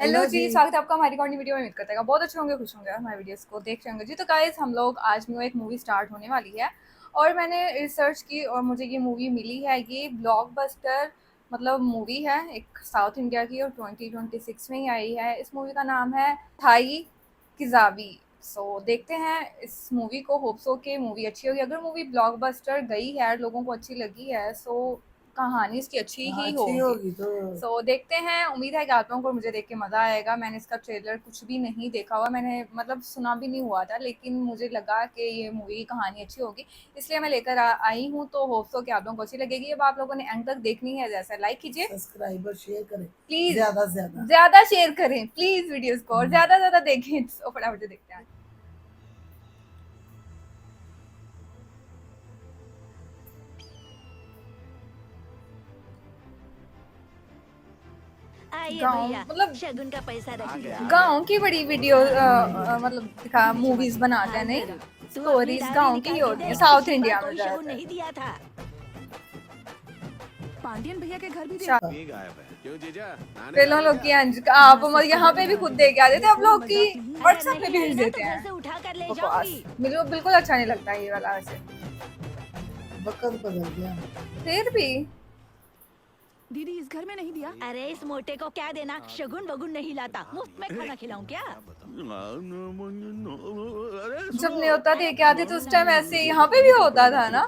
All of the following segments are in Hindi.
हेलो जी, स्वागत है आपका हमारी कॉर्नी वीडियो में। उम्मीद करते हैं बहुत अच्छे होंगे, खुश होंगे, हमारी वीडियोस को देख रहे होंगे जी। तो गाइस, हम लोग आज न्यू एक मूवी स्टार्ट होने वाली है और मैंने रिसर्च की और मुझे ये मूवी मिली है। ये ब्लॉकबस्टर मतलब मूवी है, एक साउथ इंडिया की और 2026 में ही आई है। इस मूवी का नाम है थाई किजाबी। सो देखते हैं इस मूवी को। होप सो कि मूवी अच्छी होगी। अगर मूवी ब्लॉकबस्टर गई है, लोगों को अच्छी लगी है, सो कहानी इसकी अच्छी ही अच्छी होगी। होगी तो देखते हैं। उम्मीद है कि आप लोगों को मुझे देख के मज़ा आएगा। मैंने इसका ट्रेलर कुछ भी नहीं देखा हुआ, मैंने मतलब सुना भी नहीं हुआ था, लेकिन मुझे लगा कि ये मूवी की कहानी अच्छी होगी, इसलिए मैं लेकर आई हूँ। तो होप्स हो कि आप लोगों को अच्छी लगेगी। अब आप लोगों ने एंड तक देखनी है। जैसा लाइक कीजिए सब्सक्राइबर शेयर करें प्लीज़, ज्यादा से ज्यादा। ज़्यादा शेयर करें प्लीज़ वीडियोज़ को, और ज़्यादा ज़्यादा देखें। तो फटाफट से देखते हैं। आइए गाँव भैया, मतलब शगुन का पैसा रखिए। गाँव की बड़ी वीडियो मतलब दिखा मूवीज बनाते हैं, नहीं तू अपनी स्टोरीज डायरी गाँव की ही निकाल के होती है देख, साउथ पिछली बार इंडिया में कोई शगुन ज्यादातर। नहीं दिया था। पांडियन भैया के घर भी अच्छा, देखा। ये गायब है क्यों जीजा? आने फिर वाले लोग की क्या? आप यहाँ पे भी खुद दे के आते थे, अब लोग की अगर व्हाट्सएप पे नहीं आई भेज ना तो देते घर हैं। से उठा कर ले बकवास, जाऊंगी। मेरे को बिल्कुल अच्छा नहीं लगता ये वाला वैसे। वक्त बदल गया। फिर भी दीदी इस घर में नहीं दिया। अरे इस मोटे को क्या देना, शगुन वगुन नहीं लाता, मुफ्त में खाना खिलाऊं क्या? अरे जब सुनो, न्योता दे के आते तो उस टाइम ऐसे यहाँ पे भी होता था ना।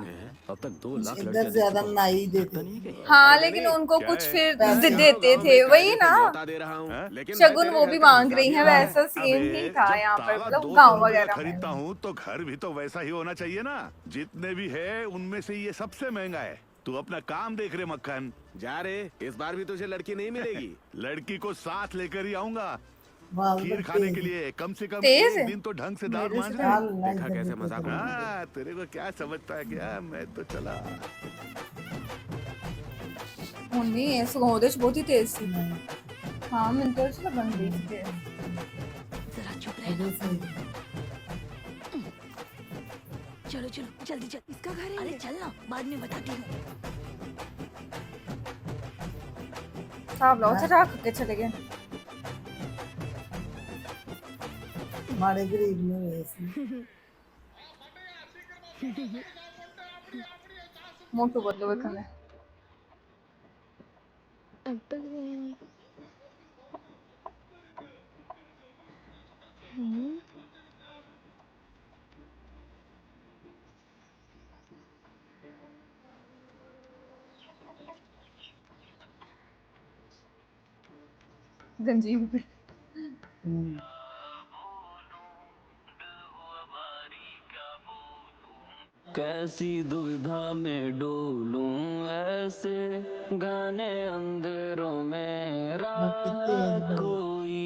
अब तक 2 लाख इधर लड़कियां देख ज्यादा चुका हूं। नाई देते हाँ, अरे लेकिन नहीं, उनको क्या कुछ है? फिर पैसे देते गाँव थे, में वही कायदे से ना। न्योता दे रहा हूं, लेकिन मैं शगुन तेरे वो घर भी का मांग रही है, हंसादिया हूं। वैसा सेम ही था जब यहाँ पर, ताला मतलब 200 गाँव रुपए वगैरह में। खरीदता हूँ तो घर भी तो वैसा ही होना चाहिए ना। जितने भी है उनमें से ये सबसे महंगा है। तू अपना काम देख रे मक्खन। जा रे, इस बार भी तुझे लड़की नहीं मिलेगी। लड़की को साथ लेकर ही आऊंगा। खीर खाने के लिए कम से कम तेज एक दिन तो ढंग से दाल मेरे मांझ से ले। डाल देखा कैसे मजाक। हाँ, तेरे को क्या समझता है क्या? मैं तो चला। मम्मी सगों ਉਹਦੇ ਚ बहुत ही तेज थी। हाँ, मैंने तो उससे बन गई थी तेज। जरा चुप रहना। चलो चलो जल्दी चल। इसका घर है अरे ये। चल ना, बाद में बताती हूँ। आप लोग से रख के चले गए। हमारे गरीब में वैसे मोटू बदलो वेखने गंजीब पे। कैसी दुविधा में डोलूं ऐसे गाने अंधेरों में रात कोई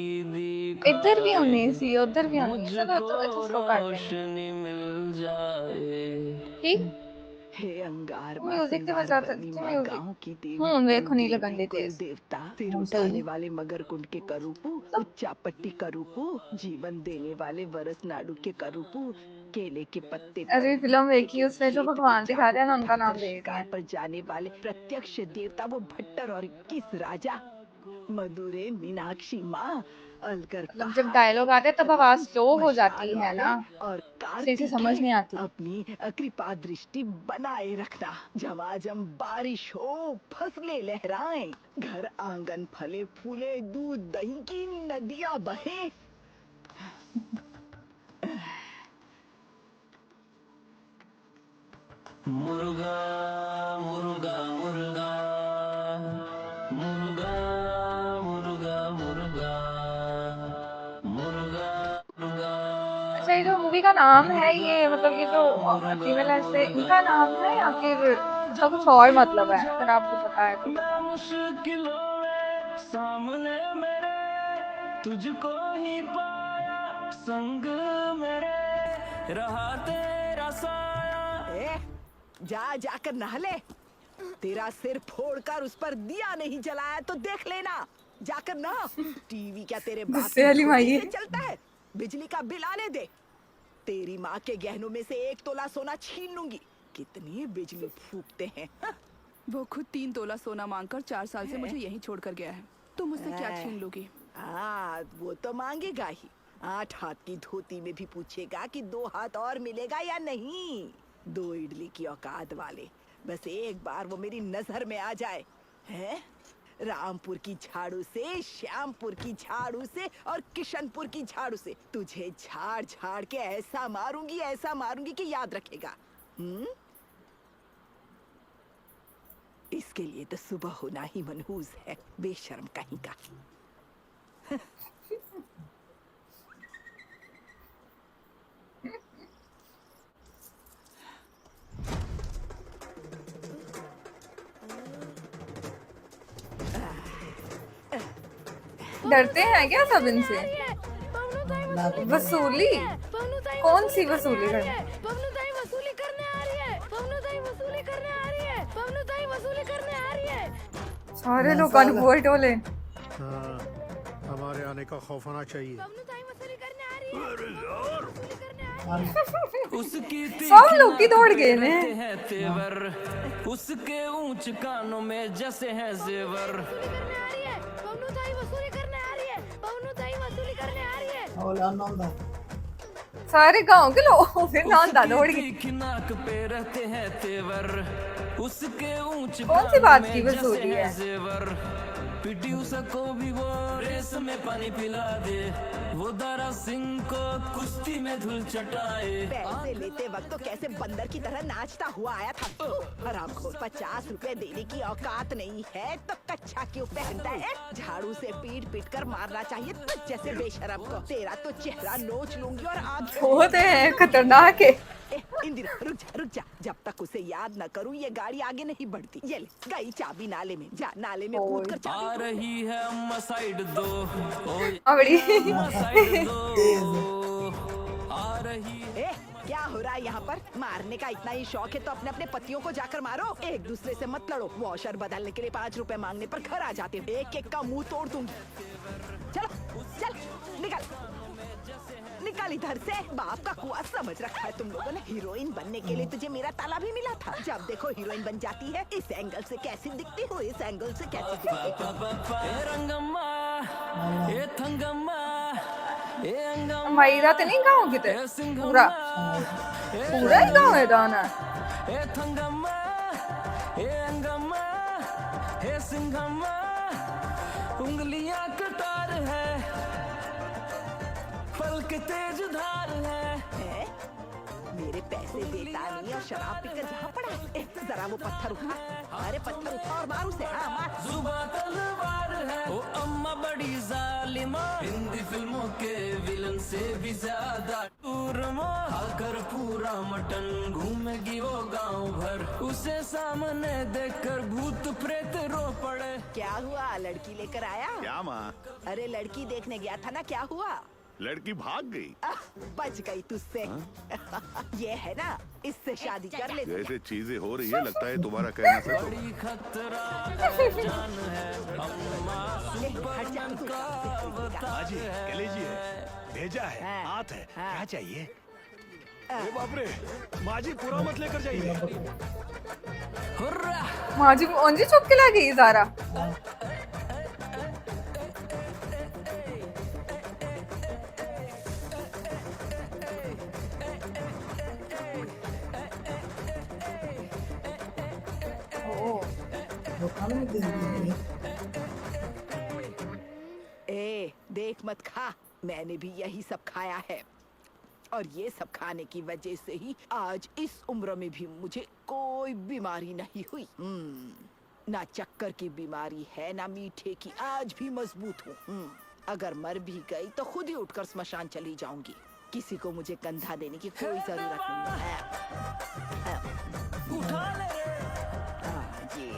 इधर भी दिखाए होनी सी, उधर भी होनी। चलो मुझको तो इतना स्लो कर देंगे। रोशनी मिल जाए। ठीक, हे अंगार माँ म्यूजिक ते सिंगार बजाते बनी थे माँ म्यूजिक। गाँव की देवी देखो नहीं लगन कुलदेवी दे कुल तेज। देवता फिर उठाने वाले मगर कुंड के करूपू उच्चा पट्टी करूपू जीवन देने वाले वरस नाडु के करूपू केले के पत्ते अरे फिल्म देखी, उसमें जो खेत भगवान दिखा रहे हैं ना, उनका नाम पत्थर दे रहे शिकार हैं। पर जाने वाले प्रत्यक्ष देवता वो भट्टर और किस राजा मधुरे मीनाक्षी माँ अलगर मतलब जब पहाड़ डायलॉग आते हैं तब आवाज स्लो हो जाती मशाल है वाले ना, और सही से समझ कार्तिकेय नहीं आती। अपनी कृपा दृष्टि बनाए रखना। झमाझम बारिश हो, फसलें लहराएं, घर आंगन फले फूले, दूध दही की नदियां बहे। मुर्गा मुर्गा मुर्गा मुर्गा मुर्गा मुर्गा मुर्गा मुर्गा अच्छा, ये जो मूवी का नाम है, ये मतलब ये जो फीमेल है, इससे इनका नाम है या फिर इसका कुछ और मतलब है? अगर आपको पता है तो बताओ। मुश्किलों में सामने मेरे तुझको ही पाया संग मेरे रहा तेरा साया। ए, जा जाकर नहा ले। तेरा सिर फोड़कर उस पर दिया नहीं जलाया तो देख लेना। जाकर नहा। टीवी क्या तेरे बाप गुस्से की वाली माई धोती है। से चलता है? बिजली का बिल आने दे। तेरी माँ के गहनों में से 1 तोला सोना छीन लूंगी। कितनी बिजली फूकते हैं। वो खुद 3 तोला सोना मांगकर 4 साल से मुझे यहीं छोड़कर गया है। तुम मुझसे क्या छीन लोगी? हाँ वो तो मांगेगा ही। 8 हाथ की धोती में भी पूछेगा कि 2 हाथ और मिलेगा या नहीं। 2 इडली की औकात वाले, बस एक बार वो मेरी नजर में आ जाए। हैं? रामपुर की झाड़ू से, श्यामपुर की झाड़ू से और किशनपुर की झाड़ू से तुझे झाड़ झाड़ के ऐसा मारूंगी कि याद रखेगा। इसके लिए तो सुबह होना ही मनहूस है, बेशर्म कहीं का। डरते हैं क्या सब इनसे? वसूली? कौन सी वसूली करने? सारे लोग अनुभव टोले। हाँ, हमारे आने का खौफ होना चाहिए। उसकी सब लोग की दौड़ गए ने। हैं तेवर, उसके ऊंच कानों में जैसे हैं जेवर। और नौंदा सारे गांव के लोग फिर नौंदा दौड़ गए। उसकी नाक पे रहते हैं तेवर, उसके ऊंच कौन सी बात कानों की में वसूली जैसे है? हैं जेवर। पीटी उसको भी वो रेस में पानी पिला दे, वो दारा सिंह को कुश्ती में धूल चटाए। पैसे लेते वक्त तो कैसे बंदर की तरह नाचता हुआ आया था। हरामखोर, 50 रुपए देने की औकात नहीं है तो कच्छा क्यों पहनता है? झाड़ू से पीट पीट कर मारना चाहिए तुझ जैसे बेशरम को। तेरा तो चेहरा नोच लूंगी और आंखें। होते हैं खतरनाक है। इंदिरा रुक जा, जब तक उसे याद न करूं ये गाड़ी आगे नहीं बढ़ती। ये ले गई चाबी नाले में, जा नाले में कूद कर आ चाबी। रही है अम्मा साइड दो, ओए अबड़ी अम्मा साइड दो, आ रही है। क्या हो रहा है यहाँ पर? मारने का इतना ही शौक है तो अपने अपने पतियों को जाकर मारो, एक दूसरे से मत लड़ो। वॉशर बदलने के लिए 5 रुपए मांगने पर घर आ जाते हो। एक एक का मुंह तोड़ दूंगी। चलो चल निकल इधर से। बाप का कुआं समझ रखा है तुम लोगों ने। हीरोइन बनने के लिए तुझे मेरा ताला भी मिला था। जब देखो हीरोइन बन जाती है। इस एंगल से कैसी दिखती हो, इस एंगल से कैसी दिखती हो। ए रंगम्मा, ए थंगम्मा, ए अंगम्मा, मायरा तो नहीं गाँव की ए सिंघम्मा, पूरा पूरा ही गाँव है दाना। ए थंगम्मा, ए अंगम्मा, ए सिंघम्मा, उंगलियां कटार है, पलक तेज धार है। मेरे पैसे देता नहीं और शराब पीकर जहाँ पड़ा है। जरा वो पत्थर उठा। अरे पत्थर उठा और मार उसे। हाँ मार। जुबां तलवार है, ओ अम्मा बड़ी जालिमा, हिंदी फिल्मों के विलन से भी ज्यादा टूरमा। खाकर पूरा मटन घूमेगी वो गांव भर, उसे सामने देखकर भूत प्रेत रो पड़े। क्या हुआ? लड़की लेकर आया? क्या माँ? अरे लड़की देखने गया था ना, क्या हुआ? लड़की भाग गई। बच गई तुझसे। ये है ना, इससे शादी कर ले। जैसे चीजें हो रही है लगता है तुम्हारा कहना सच हो। बड़ी खतरा है, जान है अम्मा, हट जा तू। जी कह लीजिए, भेजा है, हाँ, हाथ है, हाँ। क्या चाहिए? अरे बाप रे, माँ जी पूरा मत लेकर जाइए। हुर्रा। माँ जी ओंजी चुप के लगी सारा। दुकान में दे दी। ए देख मत खा, मैंने भी यही सब खाया है और ये सब खाने की वजह से ही आज इस उम्र में भी मुझे कोई बीमारी नहीं हुई। ना चक्कर की बीमारी है ना मीठे की, आज भी मजबूत हूँ। अगर मर भी गई तो खुद ही उठकर स्मशान चली जाऊंगी। किसी को मुझे कंधा देने की कोई जरूरत नहीं है। उठा ले।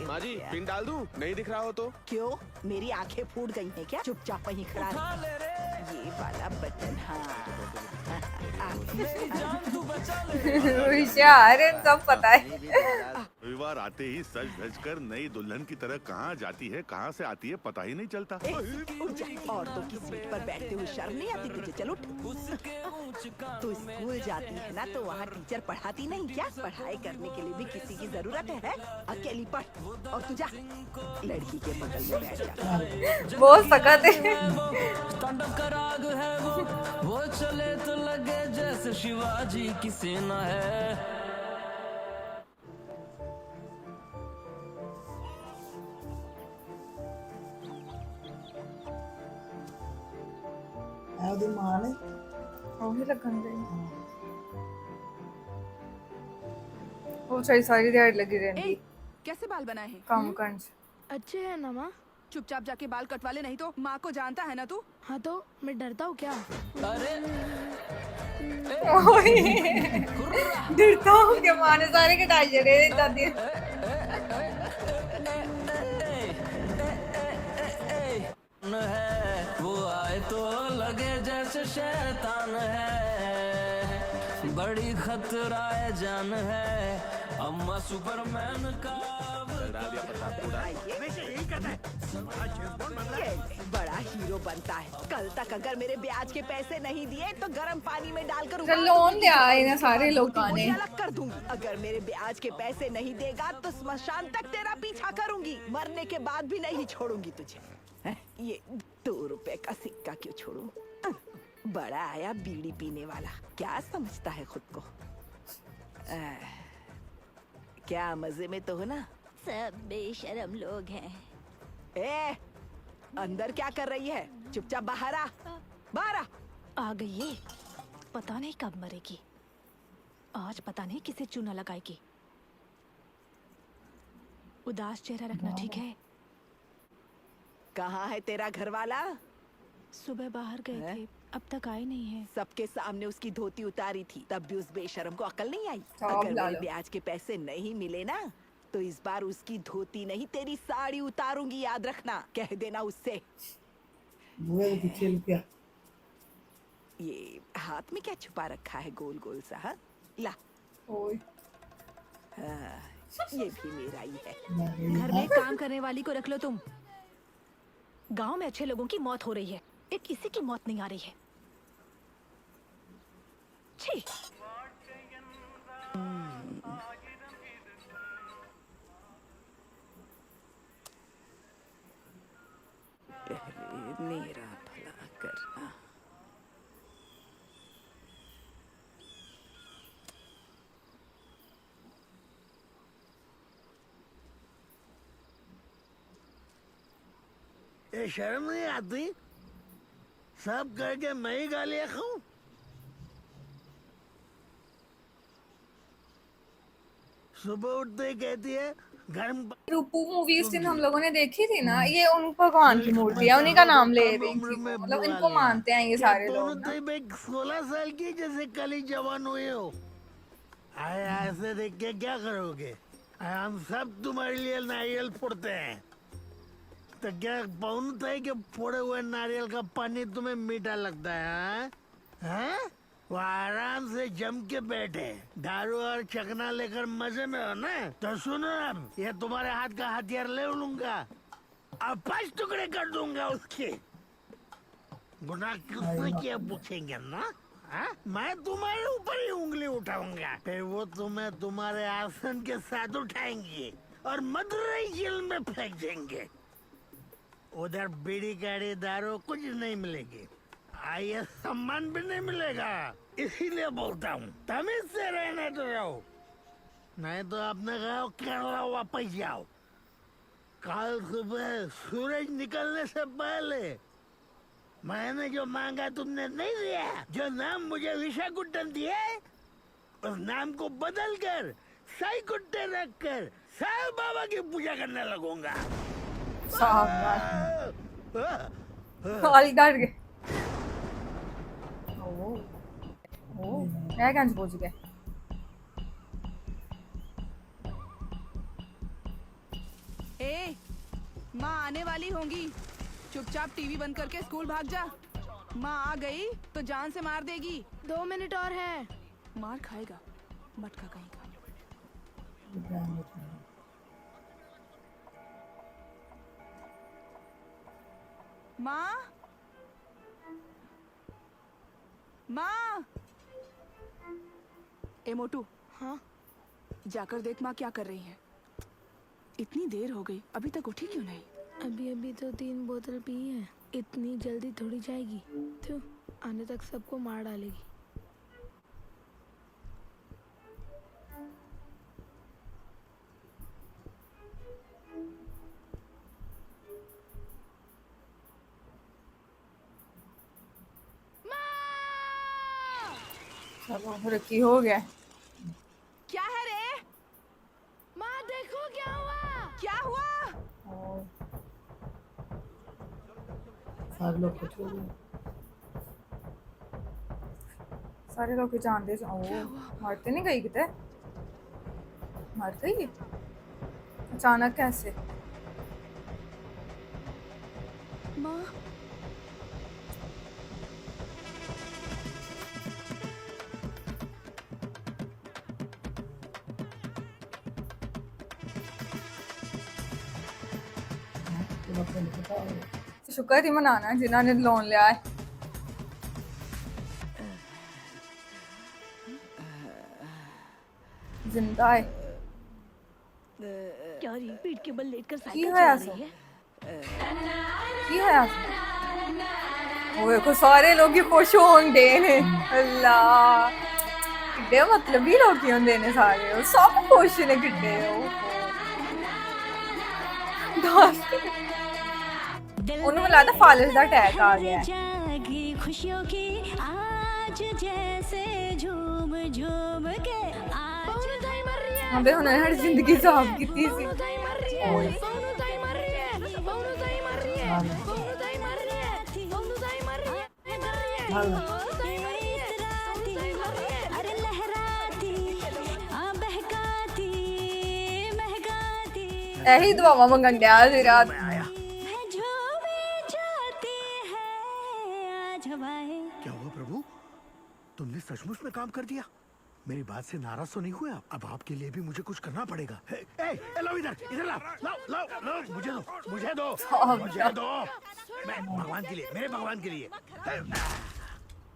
माँ जी पिन डाल दूं? नहीं दिख रहा हो तो? क्यों? मेरी आंखें फूट गई हैं क्या? चुपचाप वहीं खड़ा उठा रह। ले रे। ये वाला बटन, हाँ। तू बचा ले होशियार है, सब पता है। रविवार आते ही सज धज कर नई दुल्हन की तरह कहाँ जाती है, कहाँ से आती है, पता ही नहीं चलता। उठ जा, औरतों की सीट पर बैठते हुए शर्म नहीं आती तुझे? चल उठ। तू स्कूल जाती है ना, तो वहाँ टीचर पढ़ाती नहीं क्या? पढ़ाई करने के लिए भी किसी की जरूरत है? अकेली पढ़। और तू जा, लड़की के बगल में बैठ जा। बहुत सख्त है। तांडव का राग है वो चले तो लगे जैसे शिवाजी की सेना है। ਹੈ ਉਹਦੀ ਮਾਂ ਨੇ ਉਹੀ ਲੱਗਣ ਦੇ ਉਹ ਸਾਰੀ ਦਿਹਾੜੀ ਲੱਗੀ ਰਹਿੰਦੀ कैसे बाल बनाए हैं? ਕੰਮ ਕਰਨ ਚ। अच्छे है ना माँ? चुपचाप जाके बाल कटवा ले, नहीं तो माँ को जानता है ना तू। हाँ तो मैं डरता हूँ क्या? अरे डरता हूँ कि माँ ने सारे कटाई जड़े दादी। है वो आए तो लगे जैसे शैतान है, बड़ी खतरा है जान है, अम्मा सुपरमैन का बड़ा हीरो बनता है। कल तक अगर मेरे ब्याज के पैसे नहीं दिए तो गर्म पानी में डालकर लोन लिया इन्हें सारे लोग ने। अलग कर दूंगी। अगर मेरे ब्याज के पैसे नहीं देगा तो स्मशान तक तेरा पीछा करूंगी, मरने के बाद भी नहीं छोड़ूंगी तुझे। ये 2 रुपए का सिक्का क्यों छोड़ूं? बड़ा आया बीड़ी पीने वाला, क्या समझता है खुद को? क्या मजे में तो हो ना? सब बेशरम लोग हैं। ए, अंदर क्या कर रही है? चुपचाप बाहर आ, बाहर आ। आ गई ये, पता नहीं कब मरेगी। आज पता नहीं किसे चूना लगाएगी। उदास चेहरा रखना ठीक है? कहाँ है तेरा घर वाला? सुबह बाहर गए थे, अब तक आए नहीं है। सबके सामने उसकी धोती उतारी थी, तब भी उस बेशरम को अकल नहीं आई। सब अगर ला मेरे लो। ब्याज के पैसे नहीं मिले ना, तो इस बार उसकी धोती नहीं तेरी साड़ी उतारूंगी, याद रखना। कह देना उससे। ਬੂਹੇ ਦੇ ਪਿੱਛੇ ਲੁਕਿਆ ये हाथ में क्या छुपा रखा है गोल गोल सा? हाँ? ला, ओए ये भी मेरा ही है। घर में काम करने वाली को रख लो तुम। गांव में अच्छे लोगों की मौत हो रही है, एक किसी की मौत नहीं आ रही है। छी। मेरा भला करना। ये शर्म नहीं आती? सब करके मैं ही गालियां खाऊं? सुबह उठते ही कहती है गर्म रूपू मूवी उस दिन हम लोगों ने देखी थी ना, ये उन भगवान की मूर्ति है, उन्हीं का नाम ले रही थी। मतलब इनको मानते हैं ये सारे लोग ना। 16 साल की जैसे कल ही जवान हुए हो। आए ऐसे देख के क्या करोगे? हम सब तुम्हारे लिए नारियल फोड़ते हैं, तो क्या पौनता है कि फोड़े हुए नारियल का पानी तुम्हें मीठा लगता है? हाँ? वो आराम से जम के बैठे, दारू और चकना लेकर मजे में हो ना? तो सुनो अब, ये तुम्हारे हाथ का हथियार ले लूंगा और 5 टुकड़े कर दूंगा उसके। गुनाह किसने किया पूछेंगे ना? हाँ? मैं तुम्हारे ऊपर ही उंगली उठाऊंगा, फिर वो तुम्हें तुम्हारे आसन के साथ उठाएंगे और मदुरई जेल में फेंक देंगे। उधर बीड़ी गाड़ी दारू कुछ नहीं मिलेगी, ये सम्मान भी नहीं मिलेगा। इसीलिए बोलता हूँ तमीज से रहने तो रहो, नहीं तो अपने गाँव केरला वापस जाओ। कल सुबह सूरज निकलने से पहले मैंने जो मांगा तुमने नहीं दिया, जो नाम मुझे विशाकुट्टन दिए, उस नाम को बदल कर साई कुट्टे रख कर साई बाबा की पूजा करने लगूंगा। डर गए। मैं कहाँ पहुंच गया? ए, माँ आने वाली होंगी, चुपचाप टीवी बंद करके स्कूल भाग जा। माँ आ गई तो जान से मार देगी। 2 मिनट और है। मार खाएगा मटका कहीं का। माँ, माँ। ए मोटू, हाँ, जाकर देख माँ क्या कर रही है। इतनी देर हो गई अभी तक उठी क्यों नहीं? अभी अभी तो 3 बोतल पी है, इतनी जल्दी थोड़ी जाएगी। तो आने तक सबको मार डालेगी। चलो फिर की हो गया। क्या है रे? माँ देखो क्या हुआ। क्या हुआ? और सारे लोग कुछ हो गए। सारे लोग जानते मरते नहीं गई कितने, मर गई अचानक कैसे? माँ, तो आपको नहीं पता होगा। शुक्र ही मनाना जिन्होंने लोन लिया है। जिंदा है क्या रही पीठ के बल लेटकर की साइकिल होया चला रही है? की होया वो देखो सारे लोग ही खुश होंगे ने। अल्लाह किड्डे मतलब ही लोग ही होंगे ने सारे और सब खुश ने किड्डे उन्होंने बोला था फालिस दा अटैक आ गया है। जागी खुशियों की आज जैसे झूम झूम के आज मर रही है। अबे उन्होंने हर जिंदगी साफ की थी सी। अरे लहराती बहकाती महकाती यही दुआवा मंगन दिया आज रात। जो भी जाती है आज हवाएं। क्या हुआ प्रभु? तुमने सचमुच में काम कर दिया? मेरी बात से नाराज तो नहीं हुए आप? अब आपके लिए भी मुझे कुछ करना पड़ेगा। लाओ इधर लाओ मुझे दो मैं भगवान के लिए, मेरे भगवान के लिए।